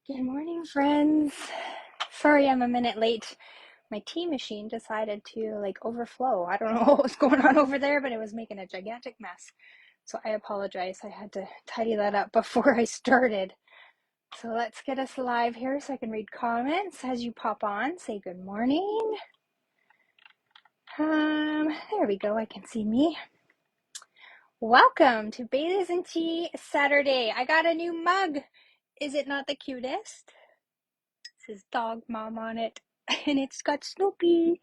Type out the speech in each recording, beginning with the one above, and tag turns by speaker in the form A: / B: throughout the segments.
A: Good morning, friends. Sorry I'm a minute late. My tea machine decided to overflow. I don't know what was going on over there, but it was making a gigantic mess. So I apologize. I had to tidy that up before I started. So let's get us live here so I can read comments as you pop on. Say good morning. There we go. I can see me. Welcome to Baileys and Tea Saturday. I got a new mug. Is it not the cutest? It says Dog Mom on it, and it's got Snoopy.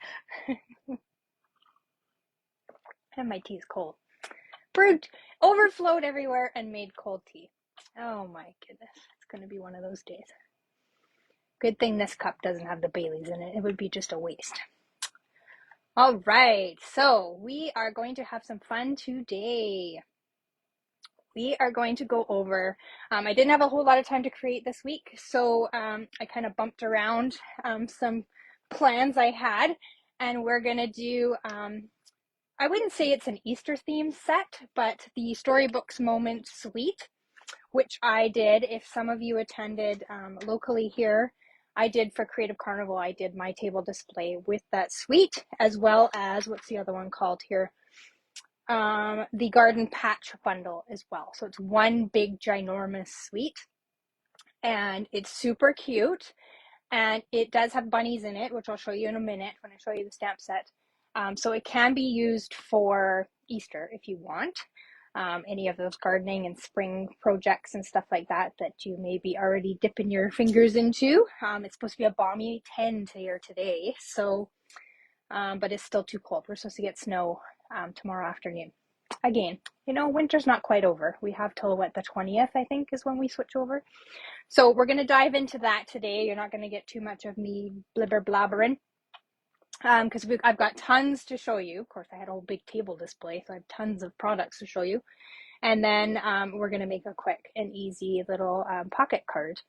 A: And my tea's cold. Brewed, overflowed everywhere, and made cold tea. Oh my goodness. It's going to be one of those days. Good thing this cup doesn't have the Baileys in it. It would be just a waste. All right. So we are going to have some fun today. We are going to go over, I didn't have a whole lot of time to create this week, so I kind of bumped around some plans I had, and we're going to do, I wouldn't say it's an Easter themed set, but the Storybooks Moments Suite, which I did. If some of you attended locally here, I did for Creative Carnival. I did my table display with that suite, as well as, what's the other one called here? The Garden Patch bundle as well. So it's one big ginormous suite, and it's super cute. And it does have bunnies in it, which I'll show you in a minute when I show you the stamp set. So it can be used for Easter if you want. Any of those gardening and spring projects and stuff like that you may be already dipping your fingers into. It's supposed to be a balmy 10 here today, so but it's still too cold. We're supposed to get snow tomorrow afternoon. Again, winter's not quite over. We have till the 20th, I think, is when we switch over. So we're going to dive into that today. You're not going to get too much of me blibber blabbering because I've got tons to show you. Of course, I had a whole big table display, so I have tons of products to show you. And then we're going to make a quick and easy little pocket card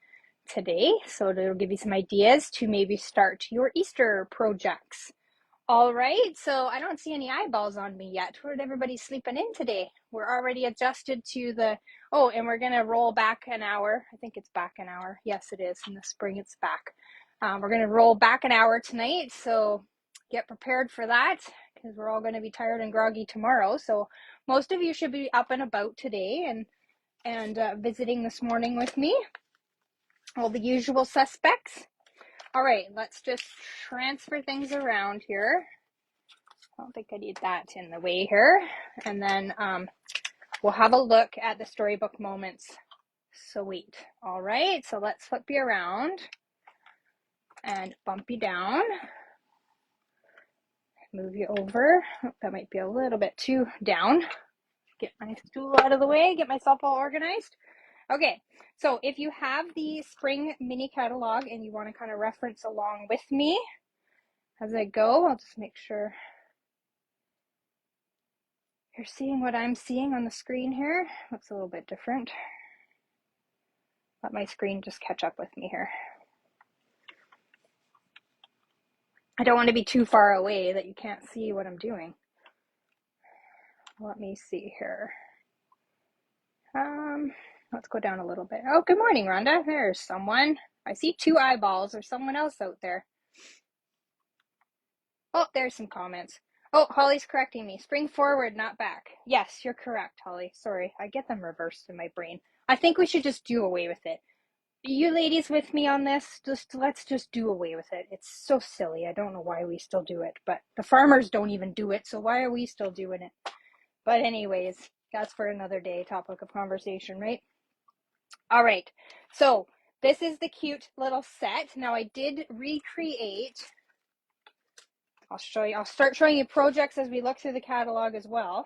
A: today. So it'll give you some ideas to maybe start your Easter projects. All right, so I don't see any eyeballs on me yet. Where'd everybody sleeping in today? We're already adjusted to the, and we're going to roll back an hour. I think it's back an hour. Yes, it is. In the spring, it's back. We're going to roll back an hour tonight, so get prepared for that because we're all going to be tired and groggy tomorrow. So most of you should be up and about today and visiting this morning with me. All the usual suspects. All right, let's just transfer things around here. I don't think I need that in the way here. And then we'll have a look at the Storybook Moments Suite. All right, so let's flip you around and bump you down. Move you over. Oh, that might be a little bit too down. Get my stool out of the way, get myself all organized. Okay, so if you have the spring mini catalog and you want to kind of reference along with me as I go, I'll just make sure you're seeing what I'm seeing on the screen here. Looks a little bit different. Let my screen just catch up with me here. I don't want to be too far away that you can't see what I'm doing. Let me see here. Let's go down a little bit. Oh, good morning, Rhonda. There's someone. I see two eyeballs. There's someone else out there. Oh, there's some comments. Oh, Holly's correcting me. Spring forward, not back. Yes, you're correct, Holly. Sorry, I get them reversed in my brain. I think we should just do away with it. You ladies with me on this? Let's just do away with it. It's so silly. I don't know why we still do it, but the farmers don't even do it, so why are we still doing it? But anyways, that's for another day, topic of conversation, right? All right, so this is the cute little set. Now I did recreate, I'll start showing you projects as we look through the catalog as well.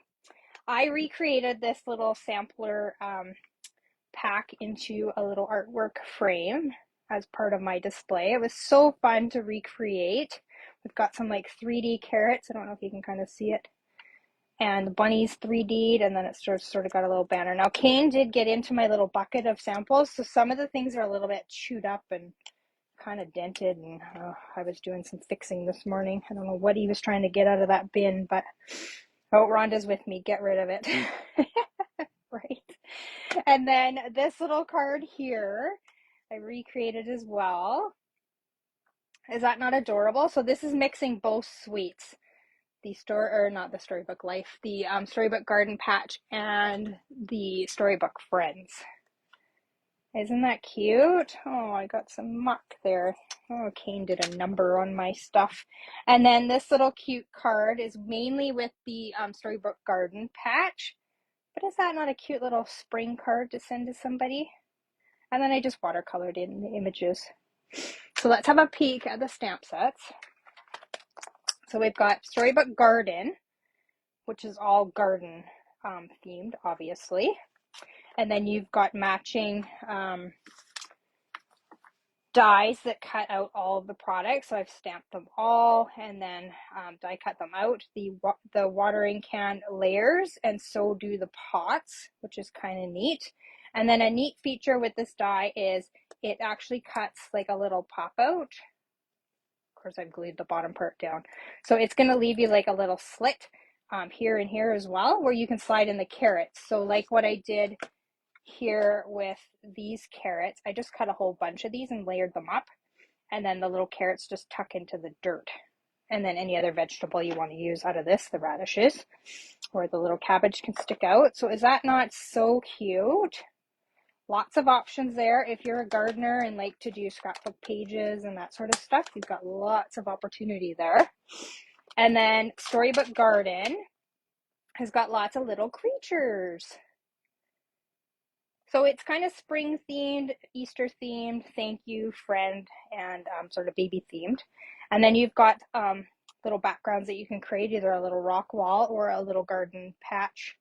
A: I recreated this little sampler pack into a little artwork frame as part of my display. It was so fun to recreate. We've got some 3D carrots. I don't know if you can kind of see it. And the bunnies 3D'd, and then it sort of got a little banner. Now, Kane did get into my little bucket of samples, so some of the things are a little bit chewed up and kind of dented, and I was doing some fixing this morning. I don't know what he was trying to get out of that bin, but Rhonda's with me. Get rid of it. Right. And then this little card here, I recreated as well. Is that not adorable? So this is mixing both suites. The not the Storybook Life, the Storybook Garden Patch and the Storybook Friends. Isn't that cute? Oh, I got some muck there. Oh, Kane did a number on my stuff. And then this little cute card is mainly with the Storybook Garden Patch. But is that not a cute little spring card to send to somebody? And then I just watercolored in the images. So let's have a peek at the stamp sets. So we've got Storybook Garden, which is all garden themed, obviously. And then you've got matching dies that cut out all of the products. So I've stamped them all and then die cut them out. The watering can layers, and so do the pots, which is kind of neat. And then a neat feature with this die is it actually cuts like a little pop out. Of course, I've glued the bottom part down. So it's going to leave you like a little slit here and here as well, where you can slide in the carrots. So like what I did here with these carrots, I just cut a whole bunch of these and layered them up, and then the little carrots just tuck into the dirt. And then any other vegetable you want to use out of this, the radishes or the little cabbage, can stick out. So is that not so cute? Lots of options there. If you're a gardener and like to do scrapbook pages and that sort of stuff, you've got lots of opportunity there. And then Storybook Garden has got lots of little creatures. So it's kind of spring themed, Easter themed, thank you, friend, and sort of baby themed. And then you've got little backgrounds that you can create, either a little rock wall or a little garden patch,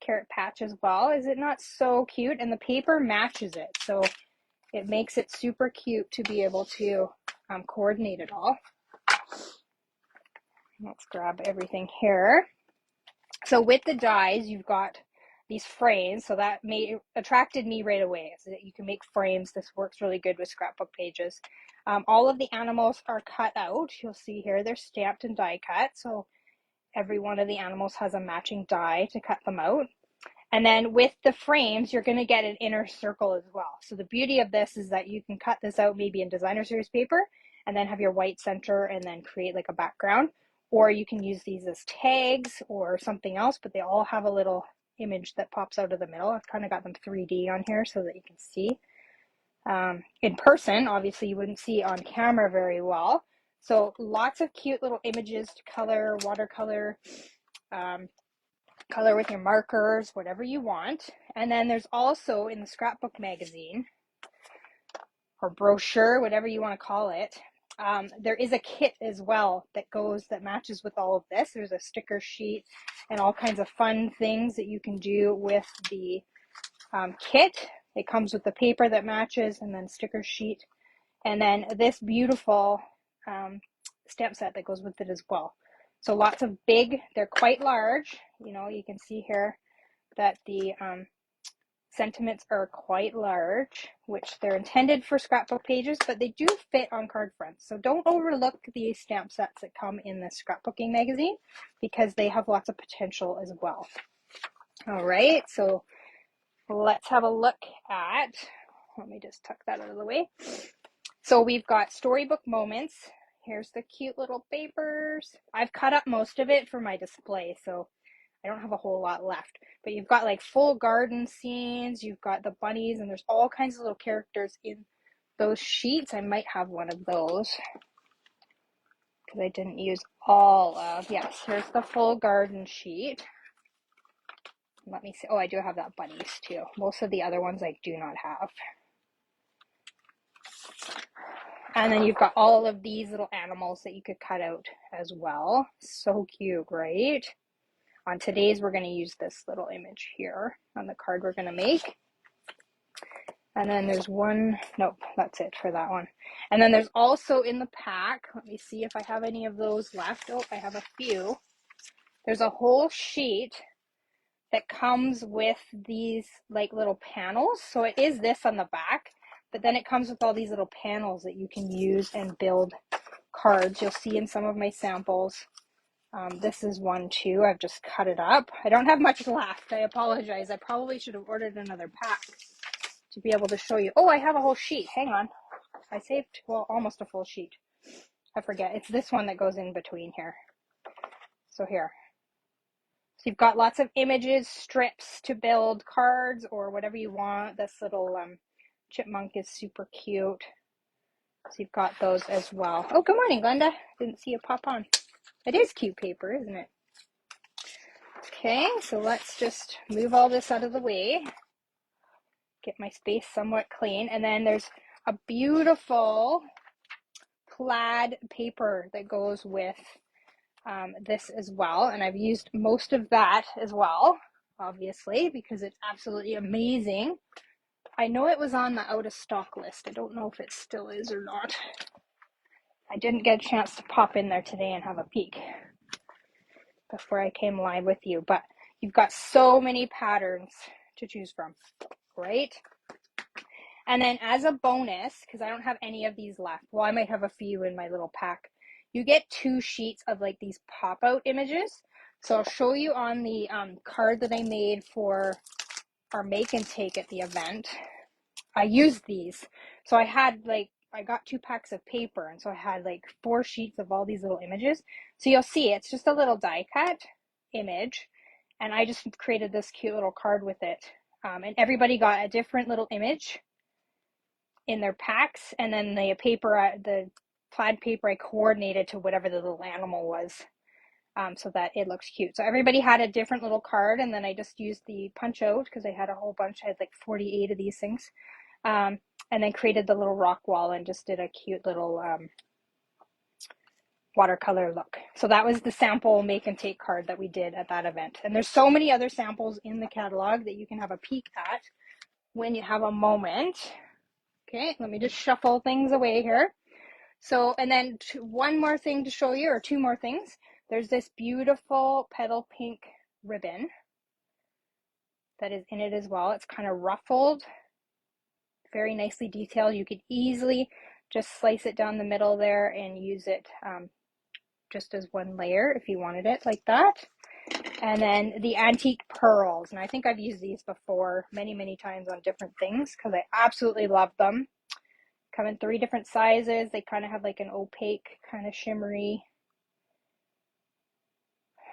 A: carrot patch as well. Is it not so cute? And the paper matches it, so it makes it super cute to be able to coordinate it all. Let's grab everything here. So with the dies, you've got these frames, so that attracted me right away, so that you can make frames. This works really good with scrapbook pages. All of the animals are cut out. You'll see here they're stamped and die cut, so every one of the animals has a matching die to cut them out. And then with the frames, you're going to get an inner circle as well. So the beauty of this is that you can cut this out maybe in designer series paper and then have your white center and then create like a background. Or you can use these as tags or something else, but they all have a little image that pops out of the middle. I've kind of got them 3D on here so that you can see. In person, obviously you wouldn't see on camera very well. So lots of cute little images to color, watercolor, color with your markers, whatever you want. And then there's also in the scrapbook magazine or brochure, whatever you want to call it, there is a kit as well that matches with all of this. There's a sticker sheet and all kinds of fun things that you can do with the kit. It comes with the paper that matches and then sticker sheet, and then this beautiful stamp set that goes with it as well. So lots of they're quite large. You know, you can see here that the sentiments are quite large, which they're intended for scrapbook pages, but they do fit on card fronts. So don't overlook the stamp sets that come in the scrapbooking magazine, because they have lots of potential as well. All right, so let's have a look at, let me just tuck that out of the way. So we've got Storybook Moments. Here's the cute little papers. I've cut up most of it for my display, so I don't have a whole lot left. But you've got like full garden scenes, you've got the bunnies, and there's all kinds of little characters in those sheets. I might have one of those because I didn't use all of, yes, here's the full garden sheet. Let me see. Oh, I do have that bunnies too. Most of the other ones I do not have. And then you've got all of these little animals that you could cut out as well. So cute, right? On today's, we're going to use this little image here on the card we're going to make. And then there's one, nope, that's it for that one. And then there's also in the pack, let me see if I have any of those left. Oh, I have a few. There's a whole sheet that comes with these like little panels. So it is this on the back, but then it comes with all these little panels that you can use and build cards. You'll see in some of my samples. This is one too. I've just cut it up. I don't have much left. I apologize. I probably should have ordered another pack to be able to show you. Oh, I have a whole sheet. Hang on. I saved, well, almost a full sheet. I forget. It's this one that goes in between here. So here. So you've got lots of images, strips to build cards or whatever you want. This little chipmunk is super cute. So you've got those as well. Oh, good morning, Glenda. Didn't see you pop on. It is cute paper, isn't it? Okay, so let's just move all this out of the way. Get my space somewhat clean. And then there's a beautiful plaid paper that goes with this as well. And I've used most of that as well, obviously, because it's absolutely amazing. I know it was on the out of stock list. I don't know if it still is or not. I didn't get a chance to pop in there today and have a peek before I came live with you, but you've got so many patterns to choose from, right? And then as a bonus, because I don't have any of these left, well, I might have a few in my little pack, you get 2 sheets of like these pop-out images. So I'll show you on the card that I made for our make and take at the event. I used these. So I had like, I got 2 packs of paper, and so I had like 4 sheets of all these little images. So you'll see it's just a little die cut image, and I just created this cute little card with it. And everybody got a different little image in their packs, and then the paper, the plaid paper, I coordinated to whatever the little animal was, so that it looks cute. So everybody had a different little card, and then I just used the punch out because I had a whole bunch. I had like 48 of these things. And then created the little rock wall and just did a cute little watercolor look. So that was the sample make and take card that we did at that event. And there's so many other samples in the catalog that you can have a peek at when you have a moment. Okay, let me just shuffle things away here. So, and then one more thing to show you, or 2 more things. There's this beautiful petal pink ribbon that is in it as well. It's kind of ruffled, very nicely detailed. You could easily just slice it down the middle there and use it just as one layer if you wanted it like that. And then the antique pearls, and I think I've used these before many times on different things because I absolutely love them. Come in 3 different sizes. They kind of have like an opaque kind of shimmery,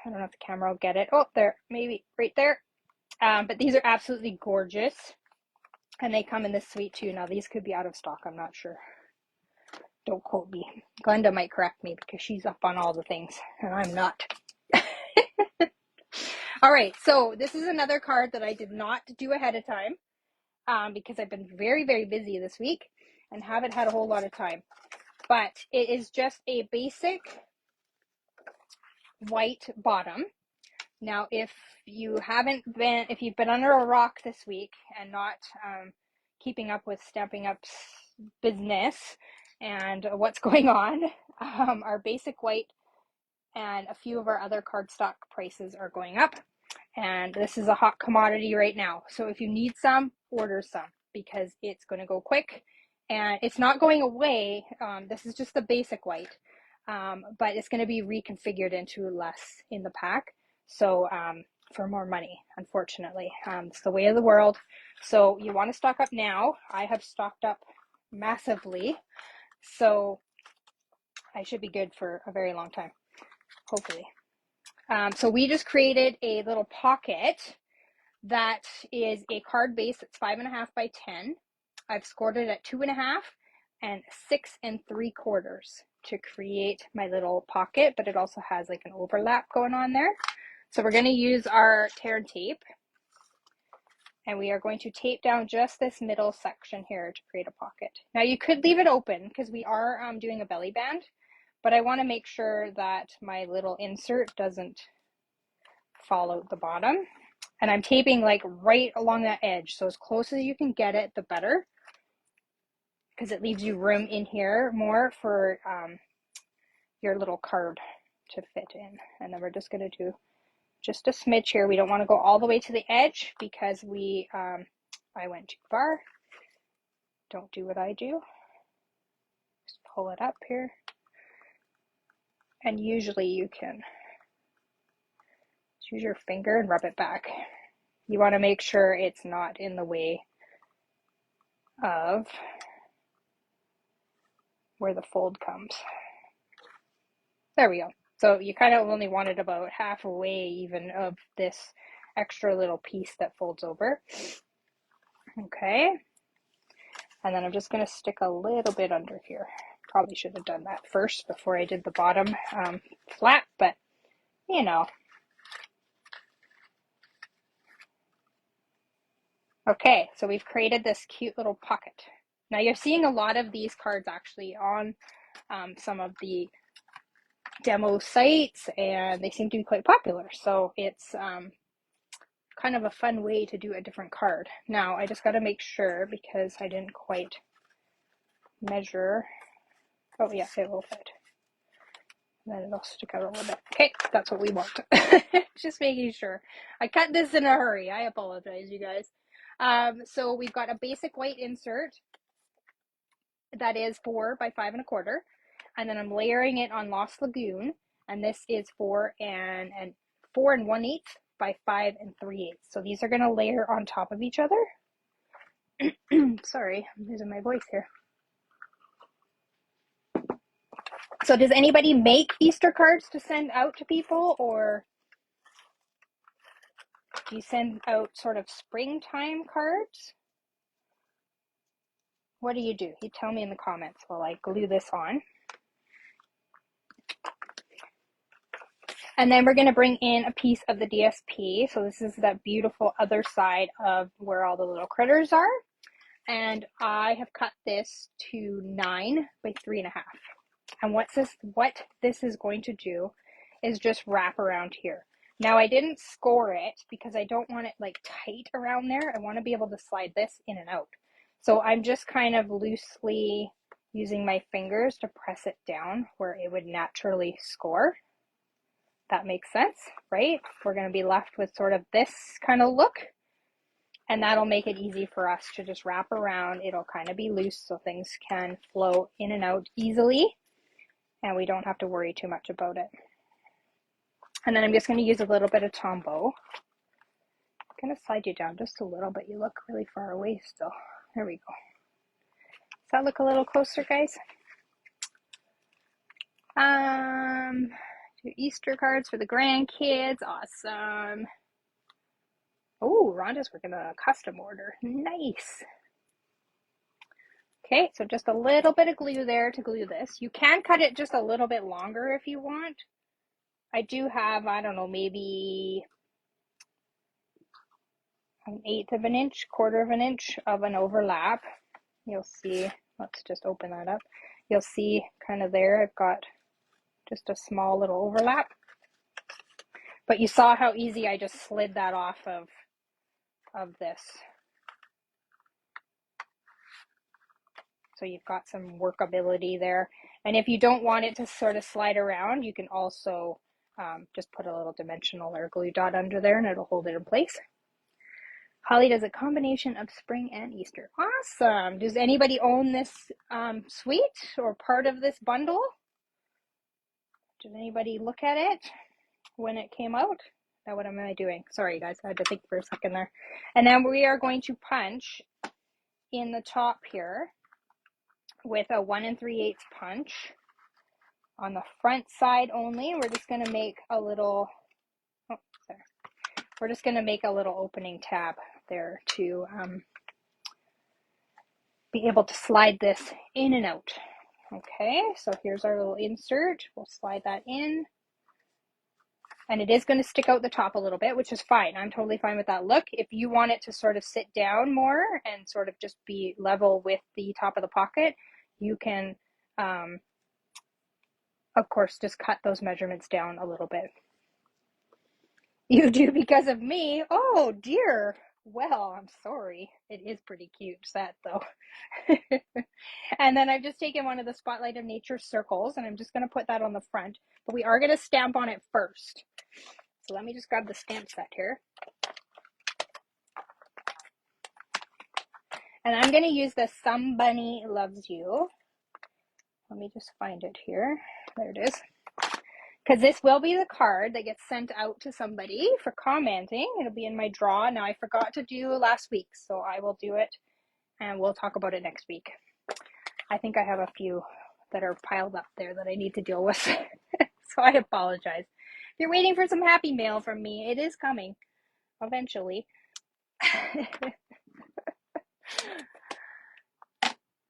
A: I don't know if the camera will get it. Oh, there, maybe right there. But these are absolutely gorgeous. And they come in this suite too. Now these could be out of stock, I'm not sure. Don't quote me. Glenda might correct me because she's up on all the things and I'm not. All right, so this is another card that I did not do ahead of time because I've been very busy this week and haven't had a whole lot of time. But it is just a basic white bottom. Now, if you've been under a rock this week and not keeping up with Stampin' Up's business and what's going on, our basic white and a few of our other cardstock prices are going up. And this is a hot commodity right now. So if you need some, order some because it's going to go quick. And it's not going away. This is just the basic white. But it's going to be reconfigured into less in the pack. So for more money, unfortunately. It's the way of the world. So you want to stock up now. I have stocked up massively. So I should be good for a very long time, hopefully. So we just created a little pocket that is a card base that's 5.5 by 10. I've scored it at 2.5 and 6 3/4 to create my little pocket, but it also has like an overlap going on there. So we're going to use our tear and tape, and we are going to tape down just this middle section here to create a pocket. Now you could leave it open because we are doing a belly band, but I want to make sure that my little insert doesn't fall out the bottom. And I'm taping like right along that edge, so as close as you can get it, the better, because it leaves you room in here more for your little card to fit in. And then we're just going to do just a smidge here. We don't want to go all the way to the edge because I went too far. Don't do what I do. Just pull it up here. And usually you can use your finger and rub it back. You want to make sure it's not in the way of where the fold comes. There we go. So you kind of only wanted about halfway even of this extra little piece that folds over. Okay. And then I'm just going to stick a little bit under here. Probably should have done that first before I did the bottom flat, but you know. Okay, so we've created this cute little pocket. Now you're seeing a lot of these cards actually on some of the demo sites, and they seem to be quite popular. So it's kind of a fun way to do a different card. Now I just got to make sure, because I didn't quite measure. Oh yeah, it will fit. And then it'll stick out a little bit. Okay, that's what we want. Just making sure. I cut this in a hurry. I apologize, you guys. So we've got a basic white insert that is 4 by 5 1/4, and then I'm layering it on Lost Lagoon, and this is 4 and 1/8 by 5 3/8. So these are going to layer on top of each other. Sorry, I'm losing my voice here. So does anybody make Easter cards to send out to people, or do you send out sort of springtime cards? What do? You tell me in the comments while I glue this on. And then we're going to bring in a piece of the DSP. So this is that beautiful other side of where all the little critters are. And I have cut this to 9 by 3.5. And what this is going to do is just wrap around here. Now I didn't score it because I don't want it like tight around there. I want to be able to slide this in and out. So I'm just kind of loosely using my fingers to press it down where it would naturally score. That makes sense, right? We're going to be left with sort of this kind of look, and that'll make it easy for us to just wrap around. It'll kind of be loose so things can flow in and out easily, and we don't have to worry too much about it. And then I'm just going to use a little bit of Tombow. I'm going to slide you down just a little bit. You look really far away still. There we go. Does that look a little closer, guys? Do Easter cards for the grandkids. Awesome. Oh, Rhonda's working on a custom order. Nice. Okay, so just a little bit of glue there to glue this. You can cut it just a little bit longer if you want. I do have, I don't know, maybe 1/8 of an inch, 1/4 of an inch of an overlap. You'll see, let's just open that up. You'll see kind of there, I've got just a small little overlap. But you saw how easy I just slid that off of this. So you've got some workability there. And if you don't want it to sort of slide around, you can also just put a little dimensional or glue dot under there and it'll hold it in place. Holly does a combination of spring and Easter. Awesome. Does anybody own this suite or part of this bundle? Did anybody look at it when it came out? Now what am I doing? Sorry guys, I had to think for a second there. And then we are going to punch in the top here with a 1 3/8 punch on the front side only. We're just going to make a little, we're just going to make a little opening tab there to be able to slide this in and out. Okay, so here's our little insert. We'll slide that in. And it is going to stick out the top a little bit, which is fine. I'm totally fine with that look. If you want it to sort of sit down more and sort of just be level with the top of the pocket, you can, of course, just cut those measurements down a little bit. You do because of me? Oh, dear. Well, I'm sorry. It is pretty cute set, though. And then I've just taken one of the Spotlight of Nature circles, and I'm just going to put that on the front. But we are going to stamp on it first. So let me just grab the stamp set here. And I'm going to use the Somebody Loves You. Let me just find it here. There it is. Because this will be the card that gets sent out to somebody for commenting. It'll be in my draw. Now, I forgot to do last week, so I will do it and we'll talk about it next week. I think I have a few that are piled up there that I need to deal with. So I apologize. If you're waiting for some happy mail from me, it is coming eventually.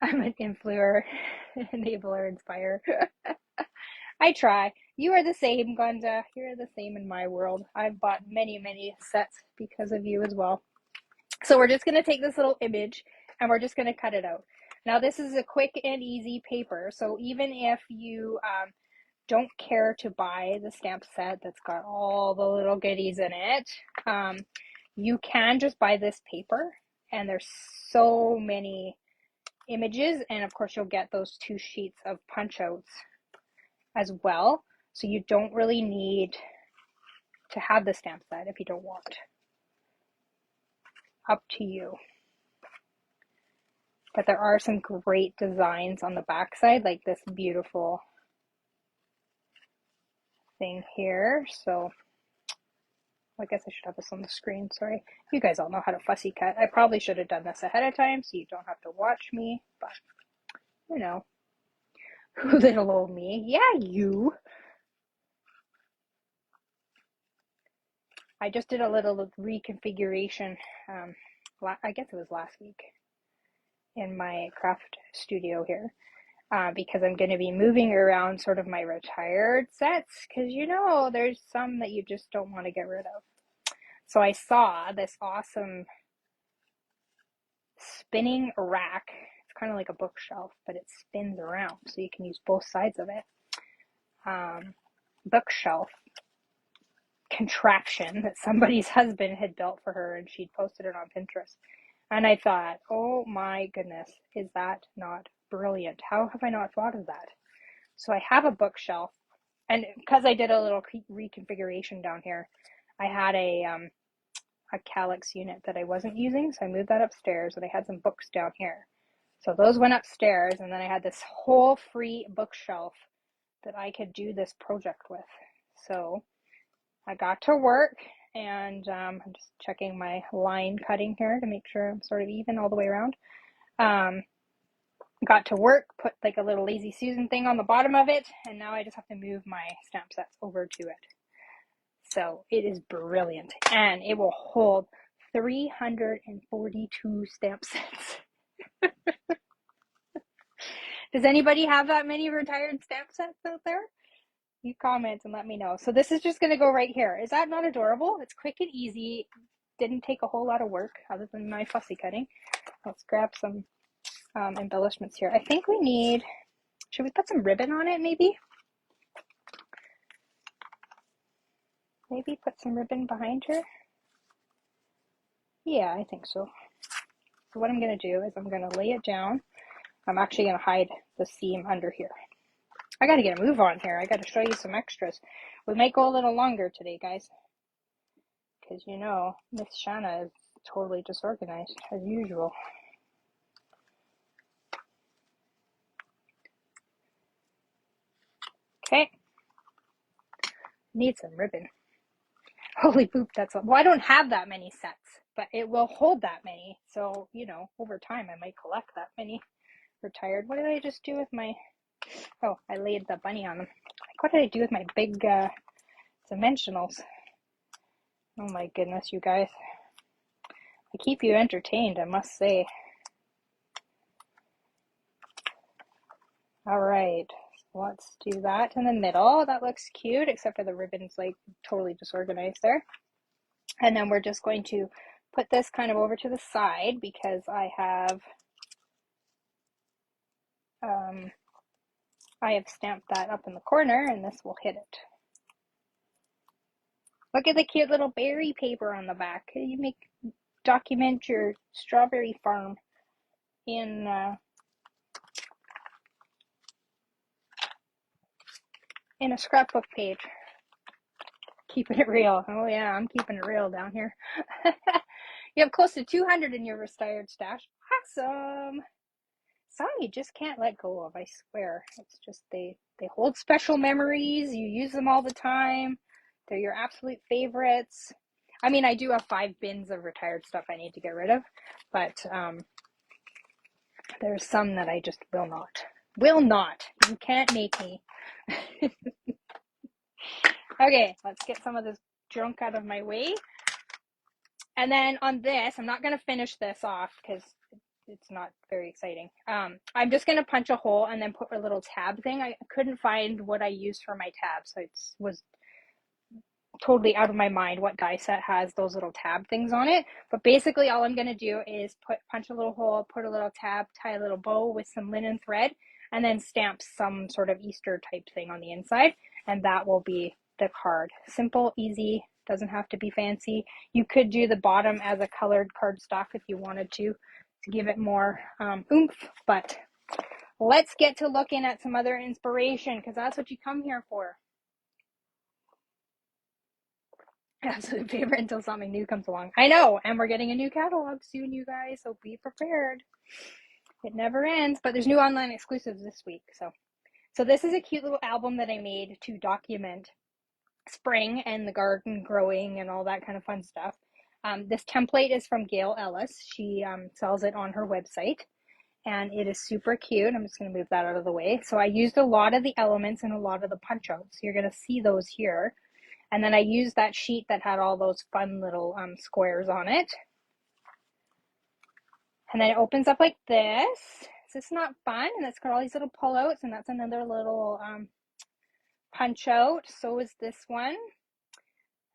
A: I'm an influencer, enabler, inspire. I try. You are the same, Glenda. You're the same in my world. I've bought many, many sets because of you as well. So we're just going to take this little image and we're just going to cut it out. Now this is a quick and easy paper. So even if you don't care to buy the stamp set that's got all the little goodies in it, you can just buy this paper, and there's so many images, and of course you'll get those 2 sheets of punch outs as well, so you don't really need to have the stamp set if you don't want. Up to you. But there are some great designs on the back side, like this beautiful thing here. So I guess I should have this on the screen. Sorry. You guys all know how to fussy cut. I probably should have done this ahead of time so you don't have to watch me, but you know. Little old me. Yeah, you. I just did a little reconfiguration, I guess it was last week, in my craft studio here, because I'm going to be moving around sort of my retired sets, because you know, there's some that you just don't want to get rid of. So I saw this awesome spinning rack. It's kind of like a bookshelf, but it spins around, so you can use both sides of it. Bookshelf contraption that somebody's husband had built for her, and she'd posted it on Pinterest. And I thought, oh my goodness, is that not brilliant? How have I not thought of that? So I have a bookshelf, and because I did a little reconfiguration down here, I had a Calyx unit that I wasn't using, so I moved that upstairs, and I had some books down here. So those went upstairs, and then I had this whole free bookshelf that I could do this project with. So I got to work, and I'm just checking my line cutting here to make sure I'm sort of even all the way around. Got to work, put like a little Lazy Susan thing on the bottom of it, and now I just have to move my stamp sets over to it. So it is brilliant, and it will hold 342 stamp sets. Does anybody have that many retired stamp sets out there? You comment and let me know. So this is just going to go right here. Is that not adorable? It's quick and easy. Didn't take a whole lot of work other than my fussy cutting. Let's grab some embellishments here. I think we need, should we put some ribbon on it maybe? Maybe put some ribbon behind her? Yeah, I think so. So what I'm going to do is I'm going to lay it down. I'm actually going to hide the seam under here. I got to get a move on here. I got to show you some extras. We might go a little longer today, guys, because you know Miss Shanna is totally disorganized as usual. Okay, need some ribbon. Holy poop, that's a, well, I don't have that many sets, but it will hold that many. So, you know, over time I might collect that many retired. What did I just do with my, oh, I laid the bunny on them. Like, what did I do with my big dimensionals? Oh my goodness, you guys. I keep you entertained, I must say. All right, so let's do that in the middle. That looks cute, except for the ribbon's like totally disorganized there. And then we're just going to put this kind of over to the side because I have stamped that up in the corner, and this will hit it. Look at the cute little berry paper on the back. You document your strawberry farm in a scrapbook page. Keeping it real. Oh yeah, I'm keeping it real down here. You have close to 200 in your retired stash. Awesome. Some you just can't let go of, I swear. It's just they hold special memories. You use them all the time. They're your absolute favorites. I mean, I do have 5 bins of retired stuff I need to get rid of, but There's some that I just will not. Will not. You can't make me. Okay, let's get some of this junk out of my way. And then on this, I'm not going to finish this off because it's not very exciting. I'm just going to punch a hole and then put a little tab thing. I couldn't find what I used for my tab, so it was totally out of my mind what die set has those little tab things on it. But basically all I'm going to do is punch a little hole, put a little tab, tie a little bow with some linen thread, and then stamp some sort of Easter type thing on the inside, and that will be the card. Simple, easy, doesn't have to be fancy. You could do the bottom as a colored cardstock if you wanted to give it more oomph, but let's get to looking at some other inspiration, because that's what you come here for. Absolute favorite until something new comes along. I know, and we're getting a new catalog soon, you guys, so be prepared. It never ends, but there's new online exclusives this week. So this is a cute little album that I made to document spring and the garden growing and all that kind of fun stuff. This template is from Gail Ellis. She sells it on her website, and it is super cute. I'm just going to move that out of the way. So I used a lot of the elements and a lot of the punch outs. You're going to see those here. And then I used that sheet that had all those fun little squares on it. And then it opens up like this. Is this not fun? And it's got all these little pull-outs, and that's another little punch out. So is this one.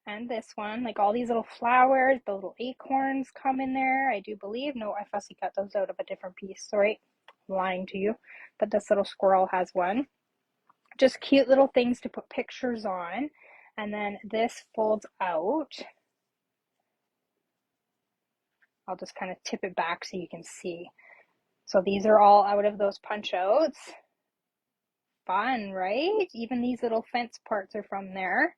A: And this one. Like all these little flowers, the little acorns come in there, I do believe. No, I fussy cut those out of a different piece. Sorry, I'm lying to you. But this little squirrel has one. Just cute little things to put pictures on. And then this folds out. I'll just kind of tip it back so you can see. So these are all out of those punch outs. Fun, right? Even these little fence parts are from there.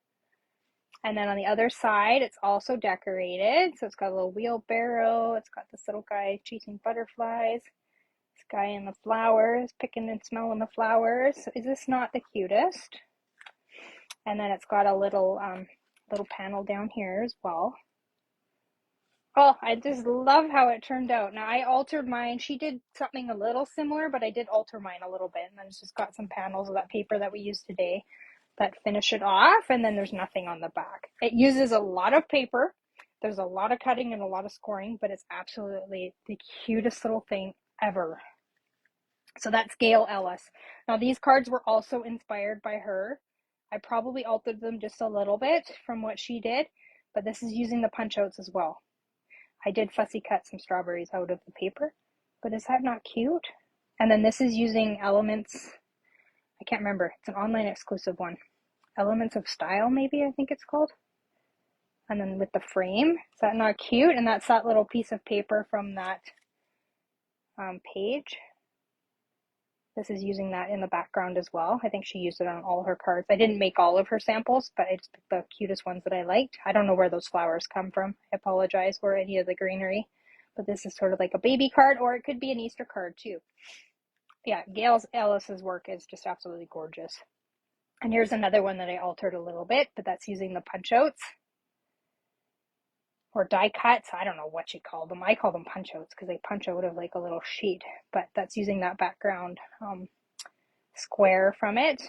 A: And then on the other side, it's also decorated. So it's got a little wheelbarrow. It's got this little guy chasing butterflies. This guy in the flowers, picking and smelling the flowers. Is this not the cutest? And then it's got a little panel down here as well. Oh, I just love how it turned out. Now I altered mine. She did something a little similar, but I did alter mine a little bit. And then it's just got some panels of that paper that we used today that finish it off. And then there's nothing on the back. It uses a lot of paper. There's a lot of cutting and a lot of scoring, but it's absolutely the cutest little thing ever. So that's Gail Ellis. Now these cards were also inspired by her. I probably altered them just a little bit from what she did, but this is using the punch outs as well. I did fussy cut some strawberries out of the paper, but is that not cute? And then this is using Elements, I can't remember, it's an online exclusive one. Elements of Style, maybe, I think it's called. And then with the frame, is that not cute? And that's that little piece of paper from that page. This is using that in the background as well. I think she used it on all her cards. I didn't make all of her samples, but I just picked the cutest ones that I liked. I don't know where those flowers come from. I apologize for any of the greenery, but this is sort of like a baby card, or it could be an Easter card too. Yeah, Gail Ellis's work is just absolutely gorgeous. And here's another one that I altered a little bit, but that's using the punch outs. Or die cuts, I don't know what you call them. I call them punch outs because they punch out of like a little sheet, but that's using that background square from it.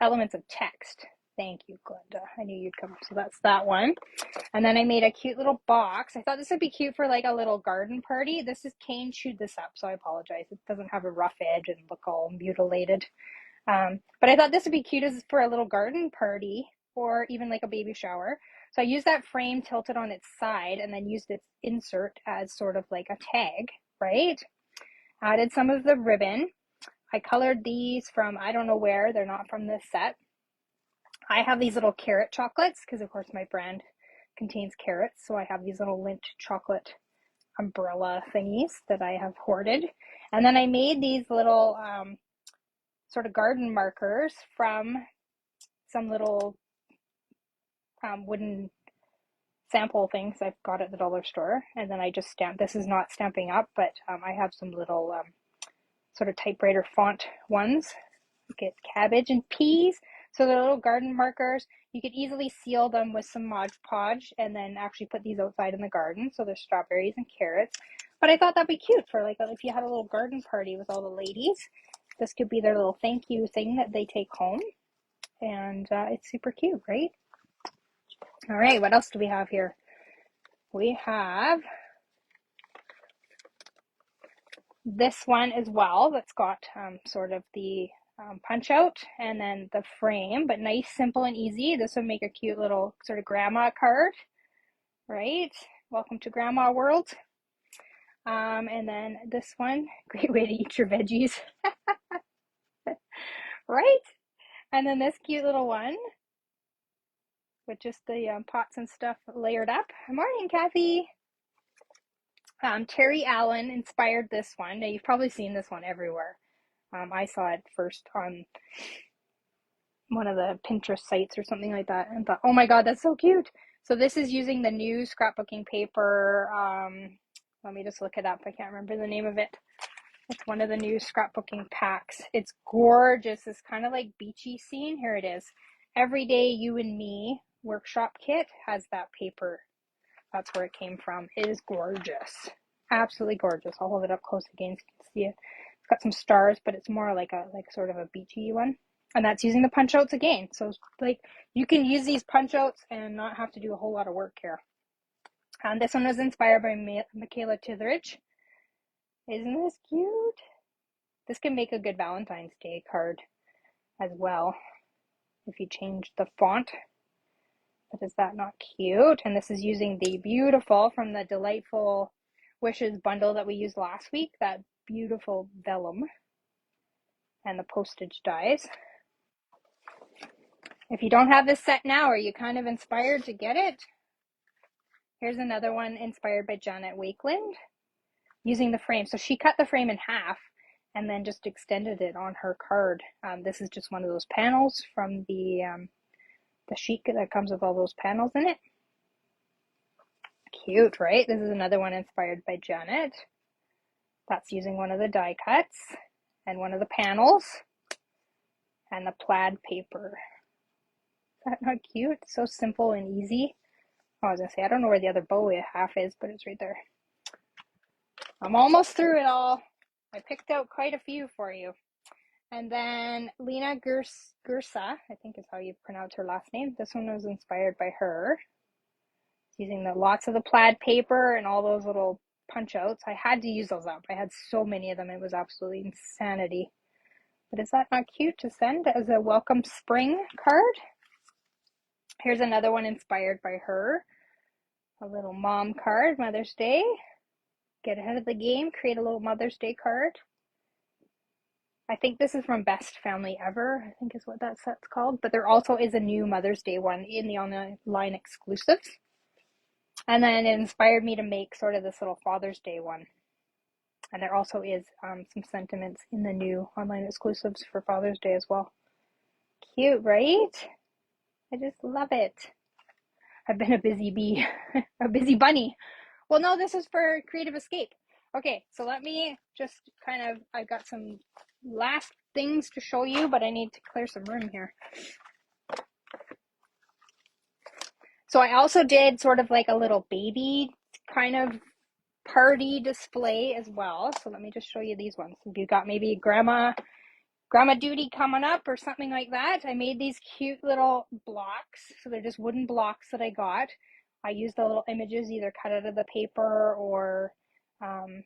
A: Elements of Text. Thank you, Glenda. I knew you'd come. So that's that one. And then I made a cute little box. I thought this would be cute for like a little garden party. This is Kane chewed this up, so I apologize. It doesn't have a rough edge and look all mutilated. But I thought this would be cute as for a little garden party or even like a baby shower. So I used that frame tilted on its side and then used its insert as sort of like a tag, right? Added some of the ribbon. I colored these from, I don't know where, they're not from this set. I have these little carrot chocolates because of course my brand contains carrots. So I have these little Lindt chocolate umbrella thingies that I have hoarded. And then I made these little sort of garden markers from some little wooden sample things I've got at the dollar store. And then I just stamped, this is not Stampin' Up, but I have some little sort of typewriter font ones. Get cabbage and peas. So they're little garden markers. You could easily seal them with some Mod Podge and then actually put these outside in the garden. So there's strawberries and carrots. But I thought that'd be cute for like if you had a little garden party with all the ladies. This could be their little thank you thing that they take home. And it's super cute, right? All right, what else do we have here? We have this one as well that's got sort of the punch out and then the frame, but nice, simple, and easy. This would make a cute little sort of grandma card, right? Welcome to grandma world. And then this one, great way to eat your veggies, right? And then this cute little one with just the pots and stuff layered up. Morning, Kathy. Terry Allen inspired this one. Now, you've probably seen this one everywhere. I saw it first on one of the Pinterest sites or something like that and thought, oh my God, that's so cute. So this is using the new scrapbooking paper. Let me just look it up. I can't remember the name of it. It's one of the new scrapbooking packs. It's gorgeous. It's kind of like beachy scene. Here it is. Everyday You and Me workshop kit has that paper. That's where it came from. It is gorgeous. Absolutely gorgeous. I'll hold it up close again so you can see it. It's got some stars, but it's more like sort of a beachy one. And that's using the punch outs again. So like you can use these punch outs and not have to do a whole lot of work here. This one was inspired by Michaela Titheridge. Isn't this cute? This can make a good Valentine's Day card as well if you change the font. But is that not cute? And this is using the beautiful from the Delightful Wishes bundle that we used last week, that beautiful vellum and the postage dies. If you don't have this set now, are you kind of inspired to get it? Here's another one inspired by Janet Wakeland using the frame. So she cut the frame in half and then just extended it on her card. This is just one of those panels from the sheet that comes with all those panels in it. Cute, right? This is another one inspired by Janet. That's using one of the die cuts and one of the panels and the plaid paper. Is that not cute? So simple and easy. Oh, I was gonna say, I don't know where the other bow half is, but it's right there. I'm almost through it all. I picked out quite a few for you. And then Lena Gursa, I think is how you pronounce her last name. This one was inspired by her. Using lots of the plaid paper and all those little punch outs. I had to use those up. I had so many of them. It was absolutely insanity. But is that not cute to send as a welcome spring card? Here's another one inspired by her. A little mom card, Mother's Day. Get ahead of the game, create a little Mother's Day card. I think this is from Best Family Ever, I think is what that set's called. But there also is a new Mother's Day one in the online exclusives. And then it inspired me to make sort of this little Father's Day one. And there also is some sentiments in the new online exclusives for Father's Day as well. Cute, right? I just love it. I've been a busy bee, a busy bunny. Well, no, this is for Creative Escape. Okay, so let me just I've got some last things to show you, but I need to clear some room here. So I also did sort of like a little baby kind of party display as well. So let me just show you these ones. If you got maybe grandma duty coming up or something like that, I made these cute little blocks. So they're just wooden blocks that I got. I used the little images either cut out of the paper or and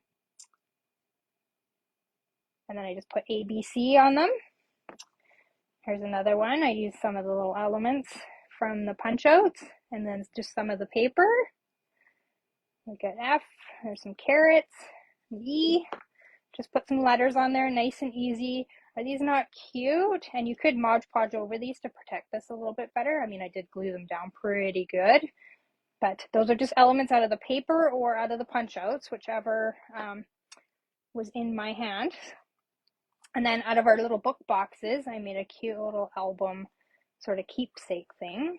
A: then I just put ABC on them. Here's another one. I used some of the little elements from the punch outs and then just some of the paper. We got F, there's some carrots, E, just put some letters on there, nice and easy. Are these not cute? And you could Mod Podge over these to protect this a little bit better. I mean, I did glue them down pretty good, but those are just elements out of the paper or out of the punch outs, whichever was in my hand. And then out of our little book boxes, I made a cute little album sort of keepsake thing.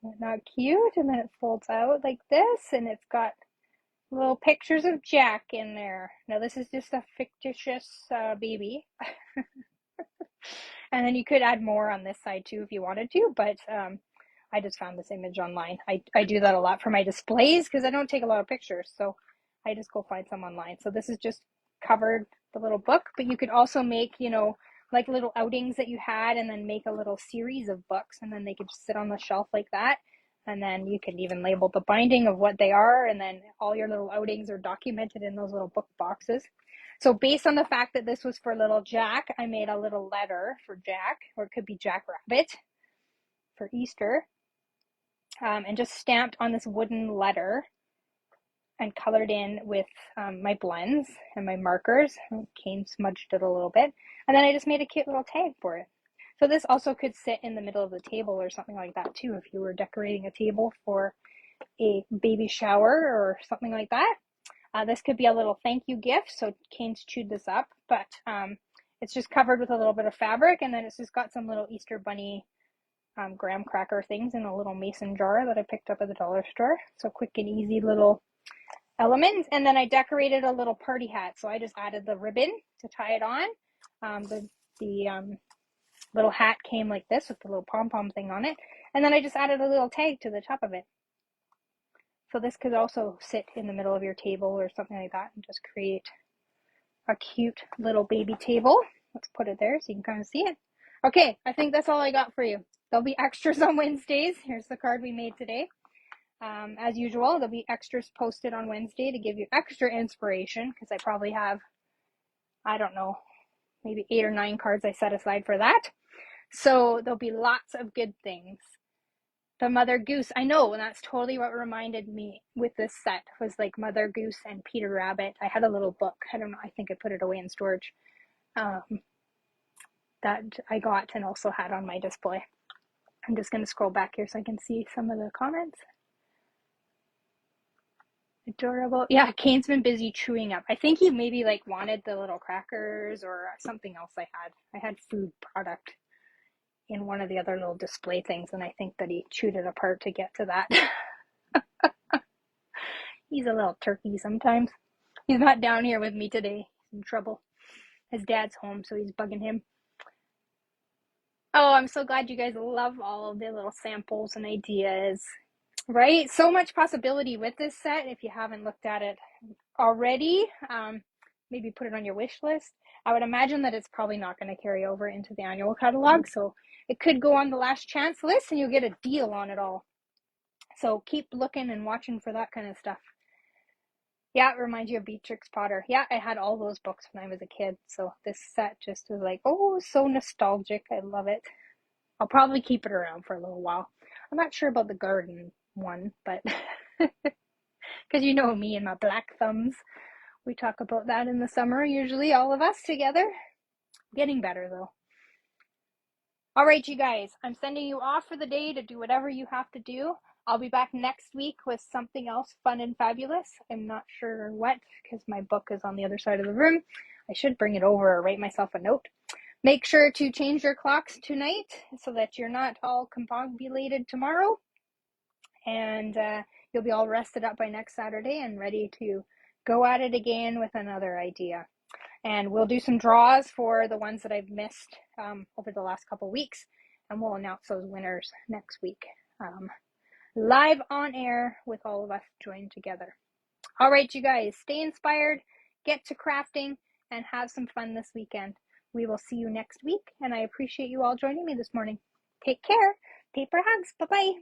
A: Isn't that not cute? And then it folds out like this, and it's got little pictures of Jack in there. Now this is just a fictitious baby. And then you could add more on this side too if you wanted to, but I just found this image online. I do that a lot for my displays because I don't take a lot of pictures, so I just go find some online. So this is just covered the little book, but you could also make, you know, like little outings that you had and then make a little series of books, and then they could just sit on the shelf like that. And then you can even label the binding of what they are, and then all your little outings are documented in those little book boxes. So based on the fact that this was for little Jack, I made a little letter for Jack, or it could be Jack Rabbit for Easter, and just stamped on this wooden letter and colored in with my blends and my markers. Kane smudged it a little bit. And then I just made a cute little tag for it. So this also could sit in the middle of the table or something like that too, if you were decorating a table for a baby shower or something like that. This could be a little thank you gift. So Kane's chewed this up, but it's just covered with a little bit of fabric, and then it's just got some little Easter bunny graham cracker things in a little mason jar that I picked up at the dollar store. So quick and easy little element. And then I decorated a little party hat. So I just added the ribbon to tie it on. The little hat came like this with the little pom-pom thing on it. And then I just added a little tag to the top of it. So this could also sit in the middle of your table or something like that and just create a cute little baby table. Let's put it there so you can kind of see it. Okay, I think that's all I got for you. There'll be extras on Wednesdays. Here's the card we made today. As usual, there'll be extras posted on Wednesday to give you extra inspiration, because I probably have, I don't know, maybe 8 or 9 cards I set aside for that. So there'll be lots of good things. The Mother Goose, I know, and that's totally what reminded me with this set, was like Mother Goose and Peter Rabbit. I had a little book, I don't know, I think I put it away in storage, that I got and also had on my display. I'm just going to scroll back here so I can see some of the comments. Adorable. Yeah, Kane's been busy chewing up. I think he maybe like wanted the little crackers or something else I had. I had food product in one of the other little display things, and I think that he chewed it apart to get to that. He's a little turkey sometimes. He's not down here with me today. He's in trouble. His dad's home, so he's bugging him. Oh, I'm so glad you guys love all of the little samples and ideas. Right? So much possibility with this set. If you haven't looked at it already, maybe put it on your wish list. I would imagine that it's probably not going to carry over into the annual catalog, so it could go on the last chance list and you'll get a deal on it all. So keep looking and watching for that kind of stuff. Yeah, it reminds you of Beatrix Potter. Yeah, I had all those books when I was a kid, so this set just was like, oh, so nostalgic. I love it. I'll probably keep it around for a little while. I'm not sure about the garden one, but because you know me and my black thumbs, we talk about that in the summer, usually all of us together. Getting better though. All right, you guys, I'm sending you off for the day to do whatever you have to do. I'll be back next week with something else fun and fabulous. I'm not sure what, because my book is on the other side of the room. I should bring it over or write myself a note. Make sure to change your clocks tonight so that you're not all combobulated tomorrow. And you'll be all rested up by next Saturday and ready to go at it again with another idea. And we'll do some draws for the ones that I've missed over the last couple weeks, and we'll announce those winners next week, live on air with all of us joined together. All right, you guys, stay inspired, get to crafting, and have some fun this weekend. We will see you next week, and I appreciate you all joining me this morning. Take care. Paper hugs. Bye-bye.